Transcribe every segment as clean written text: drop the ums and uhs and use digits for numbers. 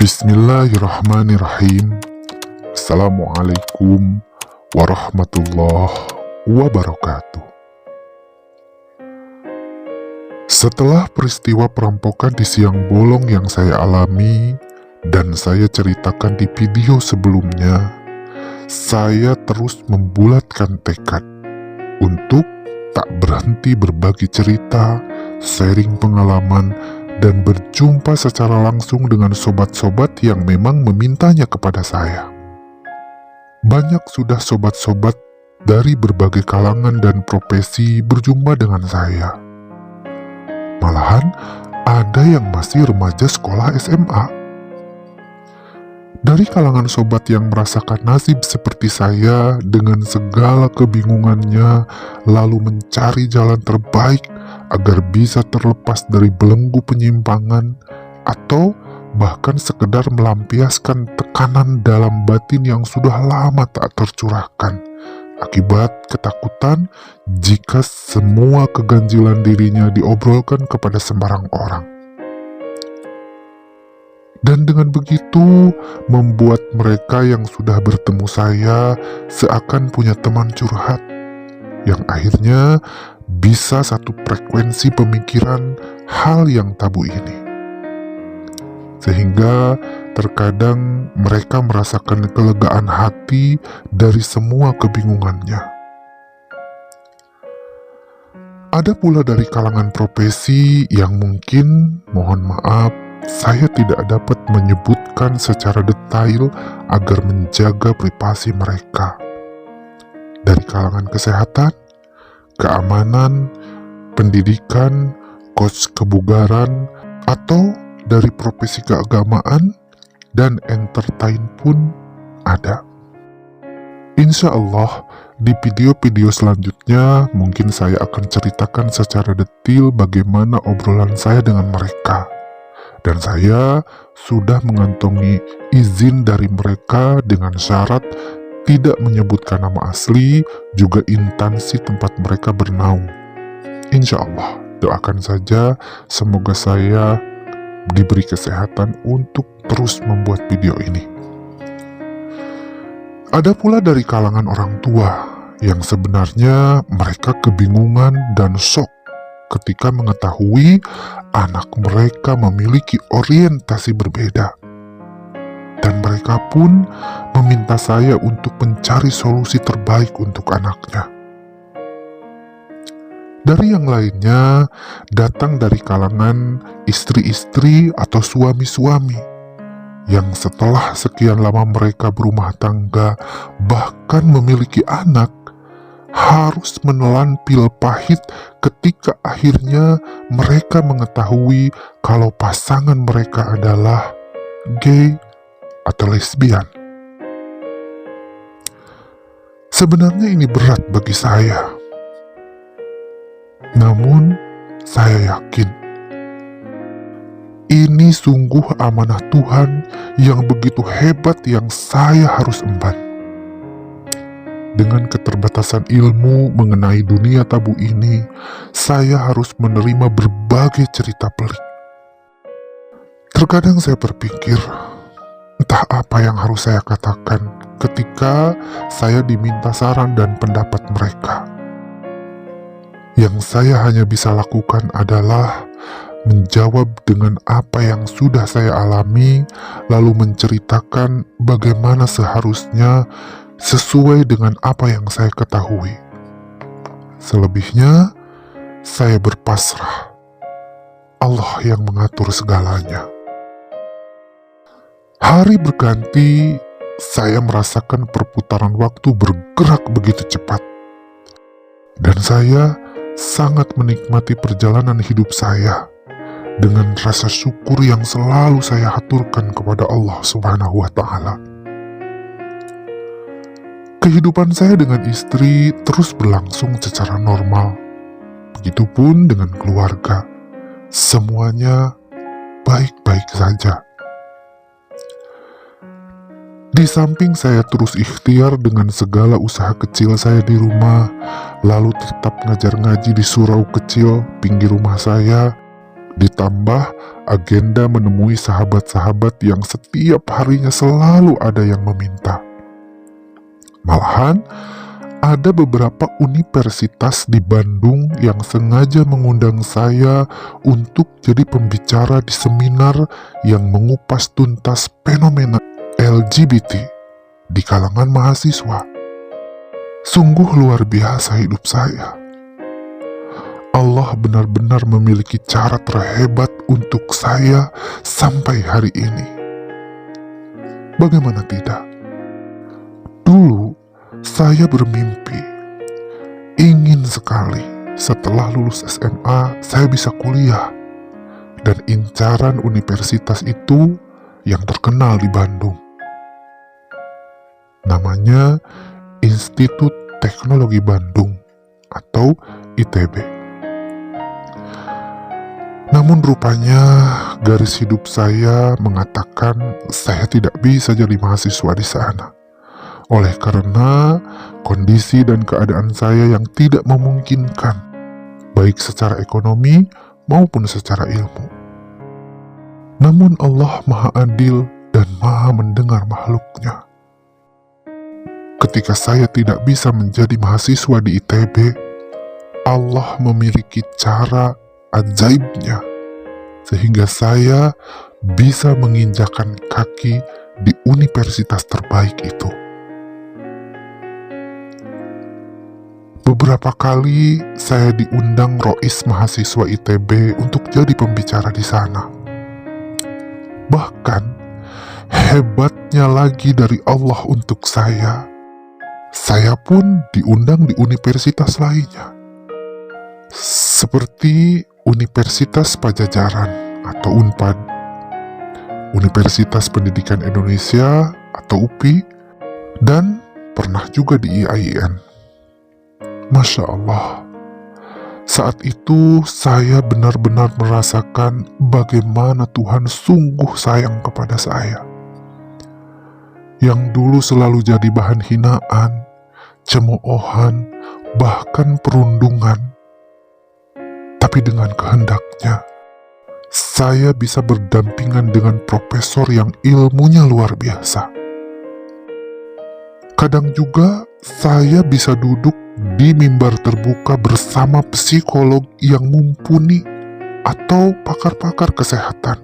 Bismillahirrahmanirrahim. Assalamualaikum warahmatullahi wabarakatuh. Setelah peristiwa perampokan di siang bolong yang saya alami dan saya ceritakan di video sebelumnya, saya terus membulatkan tekad untuk tak berhenti berbagi cerita, sharing pengalaman, dan berjumpa secara langsung dengan sobat-sobat yang memang memintanya kepada saya. Banyak sudah sobat-sobat dari berbagai kalangan dan profesi berjumpa dengan saya. Malahan ada yang masih remaja sekolah SMA. Dari kalangan sobat yang merasakan nasib seperti saya dengan segala kebingungannya, lalu mencari jalan terbaik agar bisa terlepas dari belenggu penyimpangan, atau bahkan sekedar melampiaskan tekanan dalam batin yang sudah lama tak tercurahkan, akibat ketakutan jika semua keganjilan dirinya diobrolkan kepada sembarang orang. Dan dengan begitu, membuat mereka yang sudah bertemu saya seakan punya teman curhat, yang akhirnya bisa satu frekuensi pemikiran hal yang tabu ini. Sehingga terkadang mereka merasakan kelegaan hati dari semua kebingungannya. Ada pula dari kalangan profesi yang mungkin, mohon maaf, saya tidak dapat menyebutkan secara detail agar menjaga privasi mereka. Dari kalangan kesehatan, keamanan, pendidikan, coach kebugaran, atau dari profesi keagamaan dan entertain pun ada. Insya Allah, di video-video selanjutnya mungkin saya akan ceritakan secara detail bagaimana obrolan saya dengan mereka. Dan saya sudah mengantongi izin dari mereka dengan syarat tidak menyebutkan nama asli, juga instansi tempat mereka bernaung. Insya Allah, doakan saja semoga saya diberi kesehatan untuk terus membuat video ini. Ada pula dari kalangan orang tua yang sebenarnya mereka kebingungan dan shock ketika mengetahui anak mereka memiliki orientasi berbeda. Dan mereka pun meminta saya untuk mencari solusi terbaik untuk anaknya. Dari yang lainnya, datang dari kalangan istri-istri atau suami-suami yang setelah sekian lama mereka berumah tangga, bahkan memiliki anak, harus menelan pil pahit ketika akhirnya mereka mengetahui kalau pasangan mereka adalah gay atau lesbian. Sebenarnya ini berat bagi saya. Namun, saya yakin ini sungguh amanah Tuhan yang begitu hebat yang saya harus emban. Dengan keterbatasan ilmu mengenai dunia tabu ini, saya harus menerima berbagai cerita pelik. Terkadang saya berpikir, entah apa yang harus saya katakan ketika saya diminta saran dan pendapat mereka. Yang saya hanya bisa lakukan adalah menjawab dengan apa yang sudah saya alami, lalu menceritakan bagaimana seharusnya sesuai dengan apa yang saya ketahui. Selebihnya, saya berpasrah. Allah yang mengatur segalanya. Hari berganti, saya merasakan perputaran waktu bergerak begitu cepat. Dan saya sangat menikmati perjalanan hidup saya dengan rasa syukur yang selalu saya haturkan kepada Allah Subhanahu wa Ta'ala. Kehidupan saya dengan istri terus berlangsung secara normal. Begitupun dengan keluarga. Semuanya baik-baik saja. Di samping saya terus ikhtiar dengan segala usaha kecil saya di rumah, lalu tetap ngajar ngaji di surau kecil pinggir rumah saya, Ditambah agenda menemui sahabat-sahabat yang setiap harinya selalu ada yang meminta. Malahan, ada beberapa universitas di Bandung yang sengaja mengundang saya untuk jadi pembicara di seminar yang mengupas tuntas fenomena LGBT di kalangan mahasiswa. Sungguh luar biasa hidup saya. Allah benar-benar memiliki cara terhebat untuk saya sampai hari ini. Bagaimana tidak? Dulu, saya bermimpi, ingin sekali setelah lulus SMA saya bisa kuliah. Dan incaran universitas itu yang terkenal di Bandung. Namanya Institut Teknologi Bandung atau ITB. Namun rupanya garis hidup saya mengatakan saya tidak bisa jadi mahasiswa di sana. Oleh karena kondisi dan keadaan saya yang tidak memungkinkan, baik secara ekonomi maupun secara ilmu. Namun Allah Maha Adil dan Maha mendengar makhluknya. Ketika saya tidak bisa menjadi mahasiswa di ITB, Allah memiliki cara ajaibnya, sehingga saya bisa menginjakan kaki di universitas terbaik itu. Beberapa kali saya diundang Rois mahasiswa ITB untuk jadi pembicara di sana. Bahkan, hebatnya lagi dari Allah untuk saya pun diundang di universitas lainnya. Seperti Universitas Pajajaran atau UNPAD, Universitas Pendidikan Indonesia atau UPI, dan pernah juga di IAIN. Masya Allah, saat itu saya benar-benar merasakan bagaimana Tuhan sungguh sayang kepada saya. Yang dulu selalu jadi bahan hinaan, cemoohan, bahkan perundungan. Tapi dengan kehendaknya, saya bisa berdampingan dengan profesor yang ilmunya luar biasa. Kadang juga saya bisa duduk di mimbar terbuka bersama psikolog yang mumpuni atau pakar-pakar kesehatan.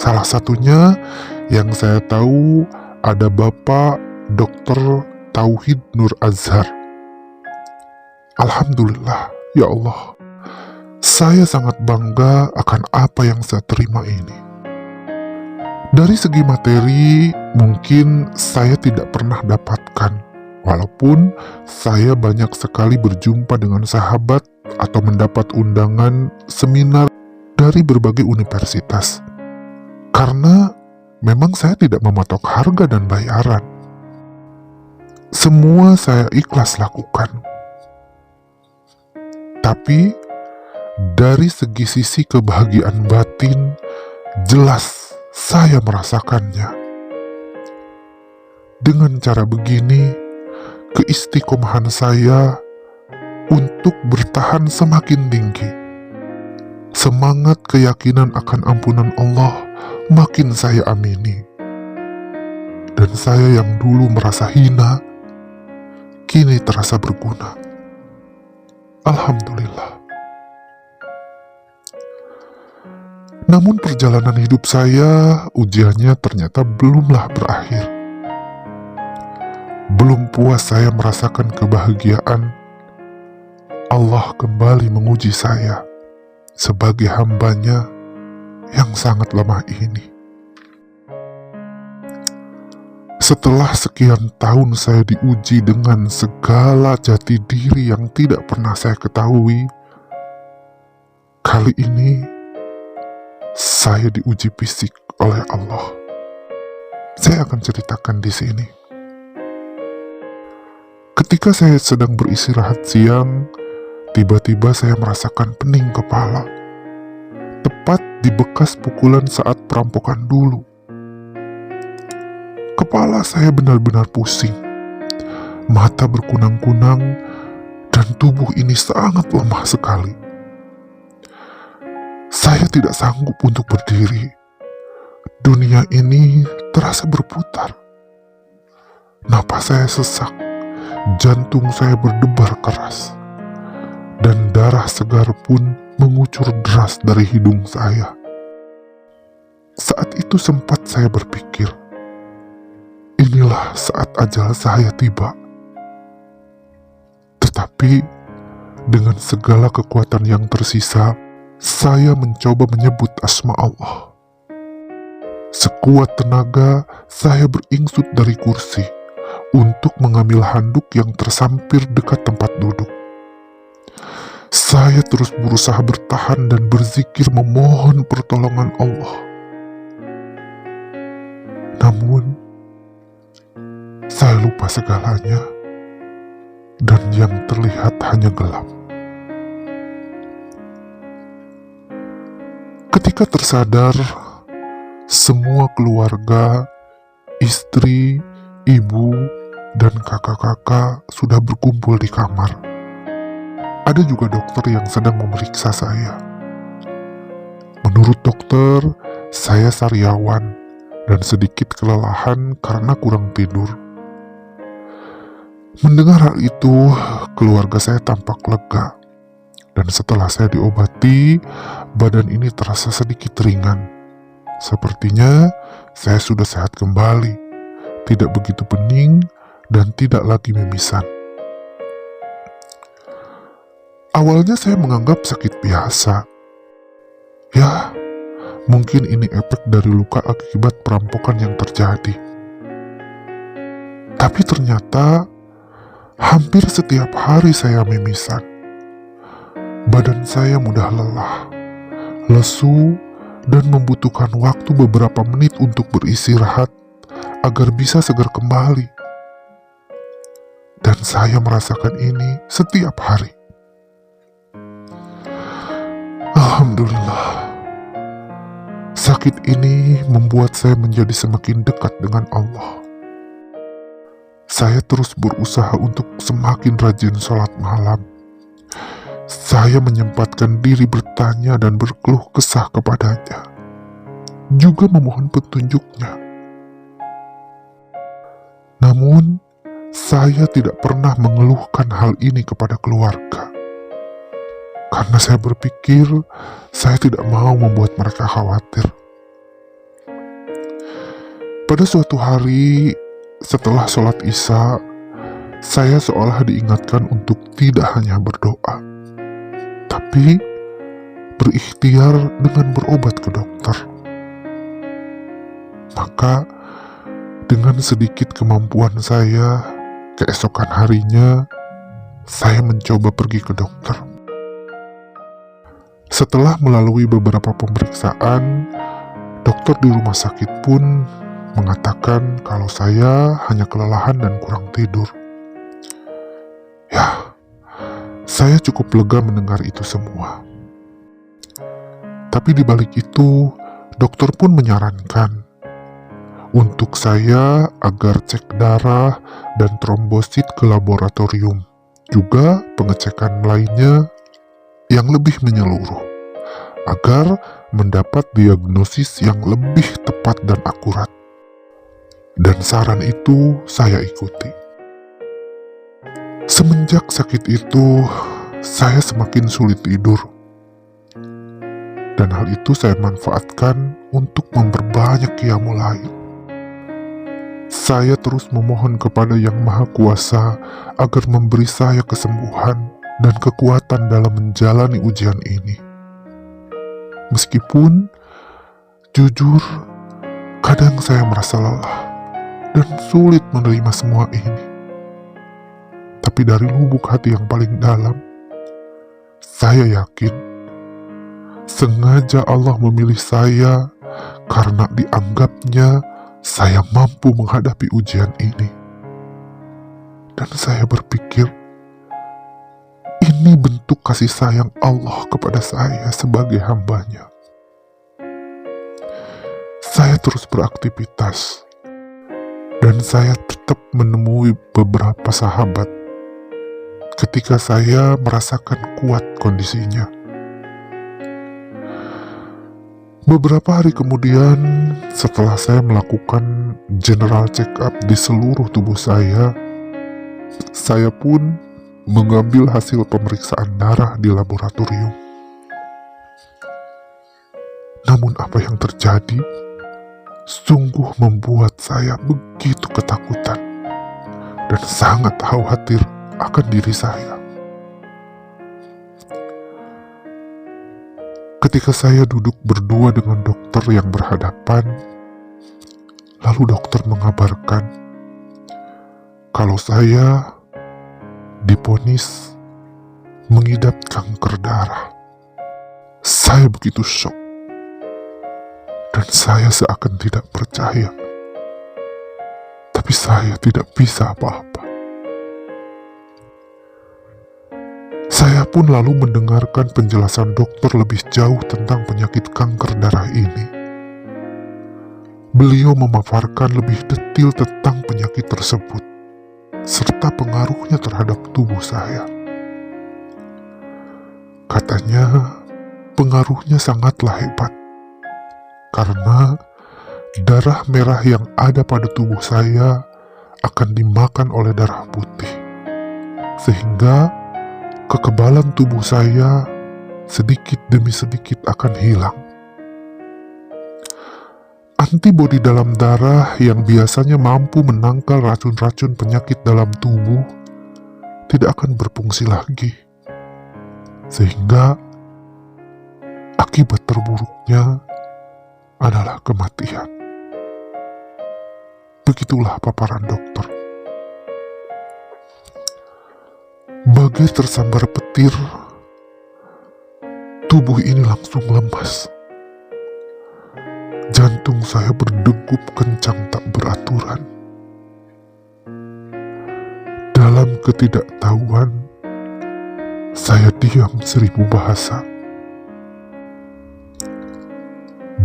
Salah satunya yang saya tahu ada Bapak Dr. Tauhid Nur Azhar. Alhamdulillah, ya Allah. Saya sangat bangga akan apa yang saya terima ini. Dari segi materi, mungkin saya tidak pernah dapatkan, walaupun saya banyak sekali berjumpa dengan sahabat atau mendapat undangan seminar dari berbagai universitas. Karena memang saya tidak mematok harga dan bayaran. Semua saya ikhlas lakukan. Tapi dari segi sisi kebahagiaan batin, jelas saya merasakannya. Dengan cara begini, keistiqomahan saya untuk bertahan semakin tinggi. Semangat keyakinan akan ampunan Allah makin saya amini. Dan saya yang dulu merasa hina, kini terasa berguna. Alhamdulillah. Namun perjalanan hidup saya, ujiannya ternyata belumlah berakhir. Belum puas saya merasakan kebahagiaan, Allah kembali menguji saya sebagai hambanya yang sangat lemah ini. Setelah sekian tahun saya diuji dengan segala jati diri yang tidak pernah saya ketahui, kali ini saya diuji fisik oleh Allah. Saya akan ceritakan di sini. Ketika saya sedang beristirahat siang, tiba-tiba saya merasakan pening kepala. Tepat di bekas pukulan saat perampokan dulu. Kepala saya benar-benar pusing. Mata berkunang-kunang dan tubuh ini sangat lemah sekali. Saya tidak sanggup untuk berdiri. Dunia ini terasa berputar. Napas saya sesak, jantung saya berdebar keras, dan darah segar pun mengucur deras dari hidung saya. Saat itu sempat saya berpikir, inilah saat ajal saya tiba. Tetapi dengan segala kekuatan yang tersisa, saya mencoba menyebut asma Allah. Sekuat tenaga, saya beringsut dari kursi untuk mengambil handuk yang tersampir dekat tempat duduk. Saya terus berusaha bertahan dan berzikir memohon pertolongan Allah. Namun, saya lupa segalanya, dan yang terlihat hanya gelap. Ketika tersadar, semua keluarga, istri, ibu, dan kakak-kakak sudah berkumpul di kamar. Ada juga dokter yang sedang memeriksa saya. Menurut dokter, saya sariawan dan sedikit kelelahan karena kurang tidur. Mendengar hal itu, keluarga saya tampak lega. Dan setelah saya diobati, badan ini terasa sedikit ringan. Sepertinya saya sudah sehat kembali, tidak begitu pening, dan tidak lagi mimisan. Awalnya saya menganggap sakit biasa. Ya, mungkin ini efek dari luka akibat perampokan yang terjadi. Tapi ternyata hampir setiap hari saya mimisan. Badan saya mudah lelah, lesu, dan membutuhkan waktu beberapa menit untuk beristirahat agar bisa segar kembali. Dan saya merasakan ini setiap hari. Alhamdulillah, sakit ini membuat saya menjadi semakin dekat dengan Allah. Saya terus berusaha untuk semakin rajin sholat malam. Saya menyempatkan diri bertanya dan berkeluh kesah kepadanya, juga memohon petunjuknya. Namun, saya tidak pernah mengeluhkan hal ini kepada keluarga, karena saya berpikir saya tidak mau membuat mereka khawatir. Pada suatu hari, setelah sholat Isya, saya seolah diingatkan untuk tidak hanya berdoa, tapi berikhtiar dengan berobat ke dokter. Maka, dengan sedikit kemampuan saya, keesokan harinya, saya mencoba pergi ke dokter. Setelah melalui beberapa pemeriksaan, dokter di rumah sakit pun mengatakan kalau saya hanya kelelahan dan kurang tidur. Ya, saya cukup lega mendengar itu semua. Tapi di balik itu, dokter pun menyarankan untuk saya agar cek darah dan trombosit ke laboratorium, juga pengecekan lainnya yang lebih menyeluruh, agar mendapat diagnosis yang lebih tepat dan akurat. Dan saran itu saya ikuti. Semenjak sakit itu, saya semakin sulit tidur. Dan hal itu saya manfaatkan untuk memperbanyak qiyamul lail. Saya terus memohon kepada Yang Maha Kuasa agar memberi saya kesembuhan dan kekuatan dalam menjalani ujian ini. Meskipun, jujur, kadang saya merasa lelah dan sulit menerima semua ini. Tapi dari lubuk hati yang paling dalam, saya yakin sengaja Allah memilih saya karena dianggapnya saya mampu menghadapi ujian ini. Dan saya berpikir, ini bentuk kasih sayang Allah kepada saya sebagai hambanya. Saya terus beraktivitas, dan saya tetap menemui beberapa sahabat ketika saya merasakan kuat kondisinya. Beberapa hari kemudian, setelah saya melakukan general check up di seluruh tubuh saya pun mengambil hasil pemeriksaan darah di laboratorium. Namun apa yang terjadi sungguh membuat saya begitu ketakutan dan sangat khawatir akan diri saya. Ketika saya duduk berdua dengan dokter yang berhadapan, lalu dokter mengabarkan kalau saya divonis mengidap kanker darah. Saya begitu shock dan saya seakan tidak percaya. Tapi saya tidak bisa apa-apa. Saya pun lalu mendengarkan penjelasan dokter lebih jauh tentang penyakit kanker darah ini. Beliau memaparkan lebih detail tentang penyakit tersebut, serta pengaruhnya terhadap tubuh saya. Katanya, pengaruhnya sangatlah hebat, karena darah merah yang ada pada tubuh saya akan dimakan oleh darah putih, sehingga kekebalan tubuh saya sedikit demi sedikit akan hilang. Antibodi dalam darah yang biasanya mampu menangkal racun-racun penyakit dalam tubuh tidak akan berfungsi lagi, sehingga akibat terburuknya adalah kematian. Begitulah paparan dokter. Bagai tersambar petir, tubuh ini langsung lemas. Jantung saya berdegup kencang tak beraturan. Dalam ketidaktahuan, saya diam 1000 bahasa.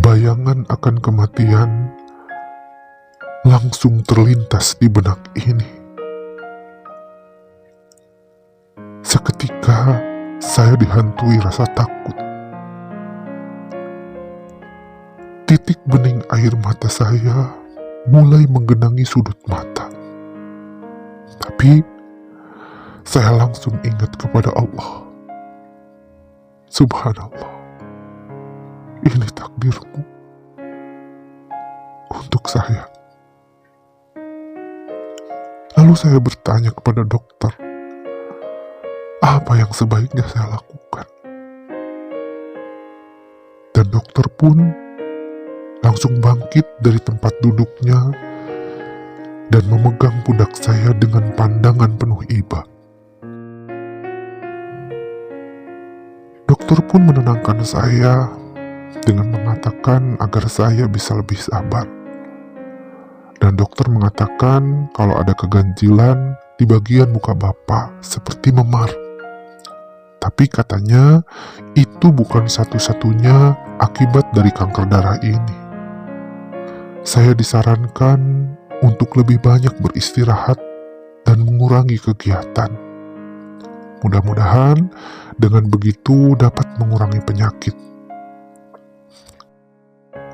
Bayangan akan kematian langsung terlintas di benak ini. Seketika saya dihantui rasa takut. Titik bening air mata saya mulai menggenangi sudut mata. Tapi saya langsung ingat kepada Allah. Subhanallah, ini takdirmu untuk saya. Lalu saya bertanya kepada dokter, apa yang sebaiknya saya lakukan? Dan dokter pun langsung bangkit dari tempat duduknya dan memegang pundak saya dengan pandangan penuh iba. Dokter pun menenangkan saya dengan mengatakan agar saya bisa lebih sabar. Dan dokter mengatakan kalau ada keganjilan di bagian muka Bapak seperti memar. Tapi katanya itu bukan satu-satunya akibat dari kanker darah ini. Saya disarankan untuk lebih banyak beristirahat dan mengurangi kegiatan. Mudah-mudahan dengan begitu dapat mengurangi penyakit.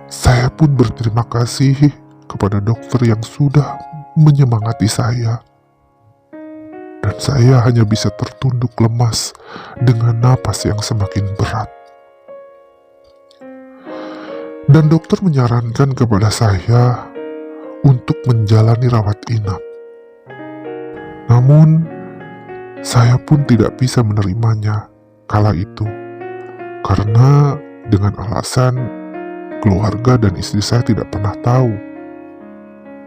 Saya pun berterima kasih kepada dokter yang sudah menyemangati saya. Dan saya hanya bisa tertunduk lemas dengan napas yang semakin berat. Dan dokter menyarankan kepada saya untuk menjalani rawat inap. Namun, saya pun tidak bisa menerimanya kala itu, karena dengan alasan keluarga dan istri saya tidak pernah tahu.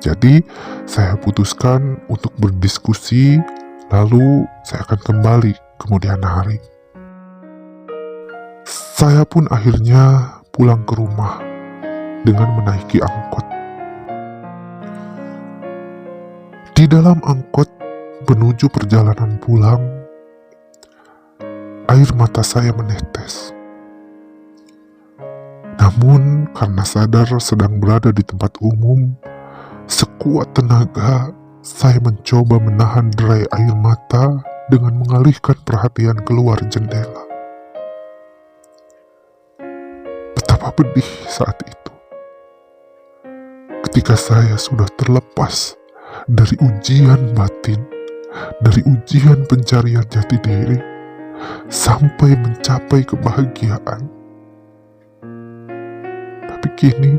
Jadi, saya putuskan untuk berdiskusi. Lalu saya akan kembali kemudian hari. Saya pun akhirnya pulang ke rumah dengan menaiki angkot. Di dalam angkot menuju perjalanan pulang, air mata saya menetes. Namun karena sadar sedang berada di tempat umum, sekuat tenaga saya mencoba menahan derai air mata dengan mengalihkan perhatian keluar jendela. Betapa pedih saat itu. Ketika saya sudah terlepas dari ujian batin, dari ujian pencarian jati diri, sampai mencapai kebahagiaan. Tapi kini,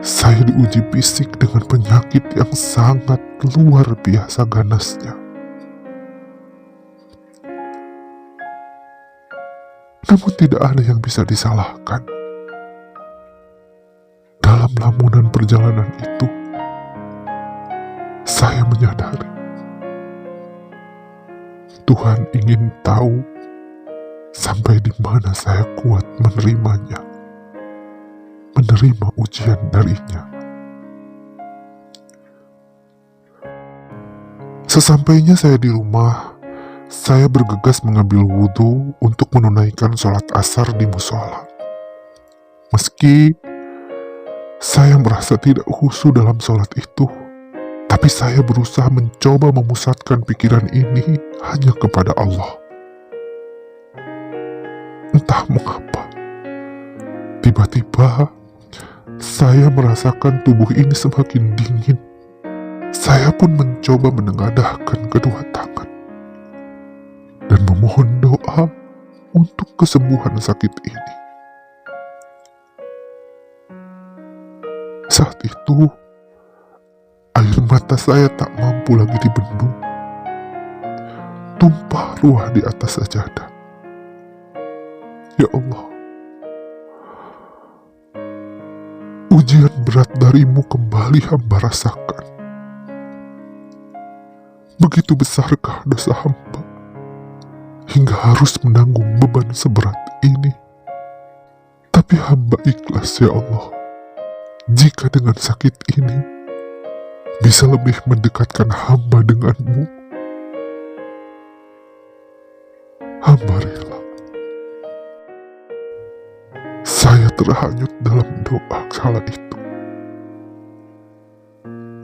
saya diuji fisik dengan penyakit yang sangat luar biasa ganasnya. Namun tidak ada yang bisa disalahkan. Dalam lamunan perjalanan itu, saya menyadari Tuhan ingin tahu sampai di mana saya kuat menerimanya, menerima ujian darinya. Sesampainya saya di rumah, saya bergegas mengambil wudhu untuk menunaikan sholat asar di musola. Meski saya merasa tidak khusyuk dalam sholat itu, tapi saya berusaha mencoba memusatkan pikiran ini hanya kepada Allah. Entah mengapa, tiba-tiba saya merasakan tubuh ini semakin dingin. Saya pun mencoba menengadahkan kedua tangan dan memohon doa untuk kesembuhan sakit ini. Saat itu, air mata saya tak mampu lagi dibendung. Tumpah ruah di atas sajadah. Ya Allah, ujian berat darimu kembali hamba rasakan. Begitu besarkah dosa hamba hingga harus menanggung beban seberat ini? Tapi hamba ikhlas ya Allah, jika dengan sakit ini bisa lebih mendekatkan hamba denganmu. Hamba rela. Saya terhanyut dalam doa kala itu.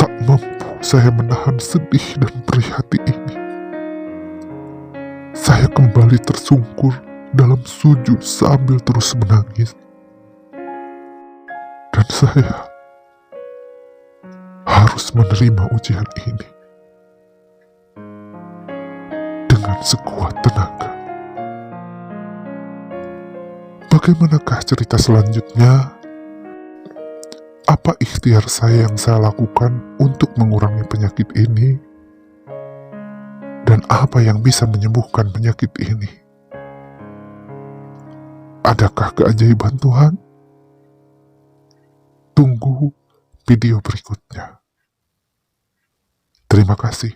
Tak mampu saya menahan sedih dan perih hati ini. Saya kembali tersungkur dalam sujud sambil terus menangis. Dan saya harus menerima ujian ini dengan sekuat tenaga. Bagaimanakah cerita selanjutnya? Apa ikhtiar saya yang saya lakukan untuk mengurangi penyakit ini? Dan apa yang bisa menyembuhkan penyakit ini? Adakah keajaiban Tuhan? Tunggu video berikutnya. Terima kasih.